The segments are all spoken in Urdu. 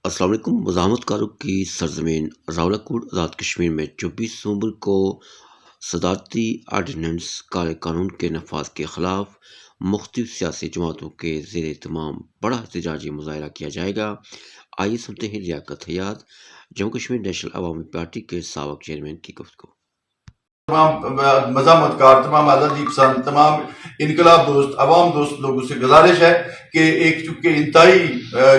السلام علیکم۔ مزاحمت کاروں کی سرزمین راولاکوٹ آزاد کشمیر میں 24 نومبر کو صدارتی آرڈیننس کالے قانون کے نفاذ کے خلاف مختلف سیاسی جماعتوں کے زیر اہتمام بڑا احتجاجی مظاہرہ کیا جائے گا۔ آئیے سنتے ہیں لیاقت حیات، جموں کشمیر نیشنل عوامی پارٹی کے سابق چیئرمین کی گفتگو۔ تمام مزاحمت کار، تمام آزادی پسند، تمام انقلاب دوست، عوام دوست لوگوں سے گزارش ہے کہ ایک چونکہ انتہائی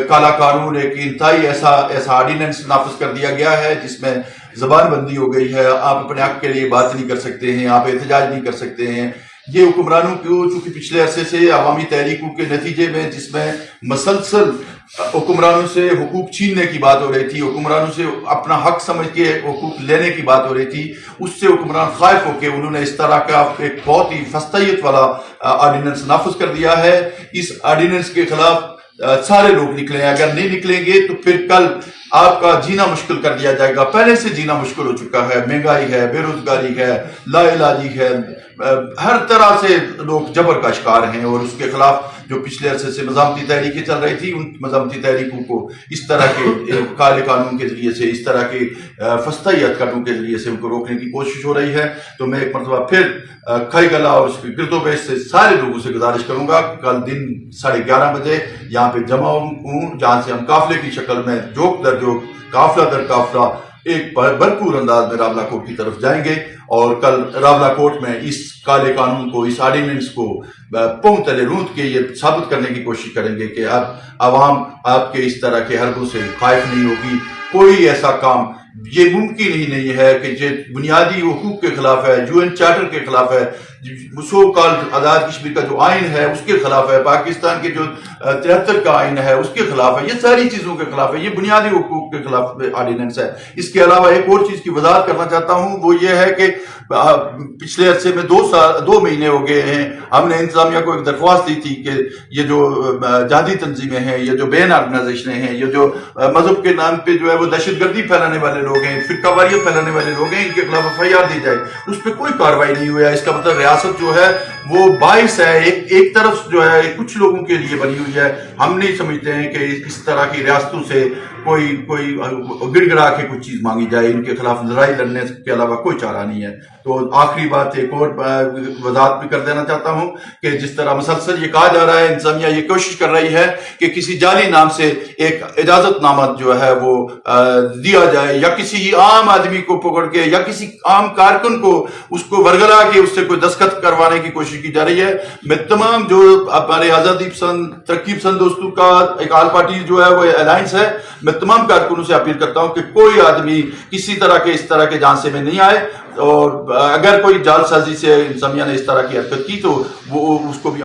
کالا قانون، ایک انتہائی ایسا آرڈیننس نافذ کر دیا گیا ہے جس میں زبان بندی ہو گئی ہے۔ آپ اپنے حق کے لیے بات نہیں کر سکتے ہیں، آپ احتجاج نہیں کر سکتے ہیں۔ یہ حکمرانوں کو چونکہ پچھلے عرصے سے عوامی تحریکوں کے نتیجے میں جس میں مسلسل حکمرانوں سے حقوق چھیننے کی بات ہو رہی تھی، حکمرانوں سے اپنا حق سمجھ کے حقوق لینے کی بات ہو رہی تھی، اس سے حکمران خائف ہو کے انہوں نے اس طرح کا ایک بہت ہی فسطیت والا آرڈیننس نافذ کر دیا ہے۔ اس آرڈیننس کے خلاف سارے لوگ نکلیں، اگر نہیں نکلیں گے تو پھر کل آپ کا جینا مشکل کر دیا جائے گا۔ پہلے سے جینا مشکل ہو چکا ہے، مہنگائی ہے، بے روزگاری ہے، لا علاجی ہے، ہر طرح سے لوگ جبر کا شکار ہیں، اور اس کے خلاف جو پچھلے عرصے سے مزاحمتی تحریکیں چل رہی تھی، ان مزاحمتی تحریکوں کو اس طرح کے کالے قانون کے ذریعے سے، اس طرح کے فسطیت قانون کے ذریعے سے ان کو روکنے کی کوشش ہو رہی ہے۔ تو میں ایک مرتبہ پھر کھئی گلہ اور اس کے گرد و پیش سے سارے لوگوں سے گزارش کروں گا کہ کل دن 11:30 بجے یہاں پہ جمع ہوں، جہاں سے ہم قافلے کی شکل میں جوک در جوک، قافلہ در قافلہ ایک بھرپور انداز میں راولاکوٹ کی طرف جائیں گے، اور کل راولاکوٹ میں اس کالے قانون کو، اس آرڈیننس کو پاؤں تلے روند کے یہ ثابت کرنے کی کوشش کریں گے کہ اب عوام آپ کے اس طرح کے حربوں سے خائف نہیں ہوگی۔ کوئی ایسا کام یہ ممکن ہی نہیں ہے کہ جو بنیادی حقوق کے خلاف ہے، UN چارٹر کے خلاف ہے، سو کال آزاد کشمیر کا جو آئین ہے اس کے خلاف ہے، پاکستان کے جو 73 کا آئین ہے اس کے خلاف ہے، یہ ساری چیزوں کے خلاف ہے، یہ بنیادی حقوق کے خلاف آرڈیننس ہے۔ اس کے علاوہ ایک اور چیز کی وضاحت کرنا چاہتا ہوں، وہ یہ ہے کہ پچھلے عرصے میں 2 مہینے ہو گئے ہیں، ہم نے انتظامیہ کو ایک درخواست دی تھی کہ یہ جو جہادی تنظیمیں ہیں، یہ جو بین آرگنائزیشنیں ہیں، یہ جو مذہب کے نام پہ جو ہے وہ دہشت گردی پھیلانے والے لوگ ہیں، فرقہ واریت پھیلانے والے لوگ ہیں، ان کے خلاف FIR دی جائے، اس پہ کوئی کارروائی نہیں ہوا ہے۔ اس کا مطلب ریاست جو ہے وہ باعث ہے، ایک طرف جو ہے کچھ لوگوں کے لیے بنی ہوئی ہے۔ ہم نہیں سمجھتے ہیں کہ اس طرح کی ریاستوں سے کوئی گڑ گڑا کے کچھ چیز مانگی جائے، ان کے خلاف لڑائی لڑنے کے علاوہ کوئی چارہ نہیں ہے۔ تو آخری بات ایک اور وضاحت بھی کر دینا چاہتا ہوں کہ جس طرح مسلسل یہ کہا جا رہا ہے، انتظامیہ یہ کوشش کر رہی ہے کہ کسی جعلی نام سے ایک اجازت نامہ جو ہے وہ دیا جائے، یا کسی عام آدمی کو پکڑ کے یا کسی عام کارکن کو اس کو ورگلا کے اس سے کوئی دستخط کروانے کی کوشش کی جا رہی ہے۔ میں تمام جو ہمارے آزادی پسند، ترقی پسند دوستوں کا ایک آل پارٹی جو ہے وہ الائنس ہے، میں تمام کارکنوں سے اپیل کرتا ہوں کہ کوئی آدمی کسی طرح کے اس طرح کے جھانسے میں نہیں آئے، اور اگر کوئی جعل سازی سے انتظامیہ نے اس طرح کی حرکت کی تو وہ اس کو بھی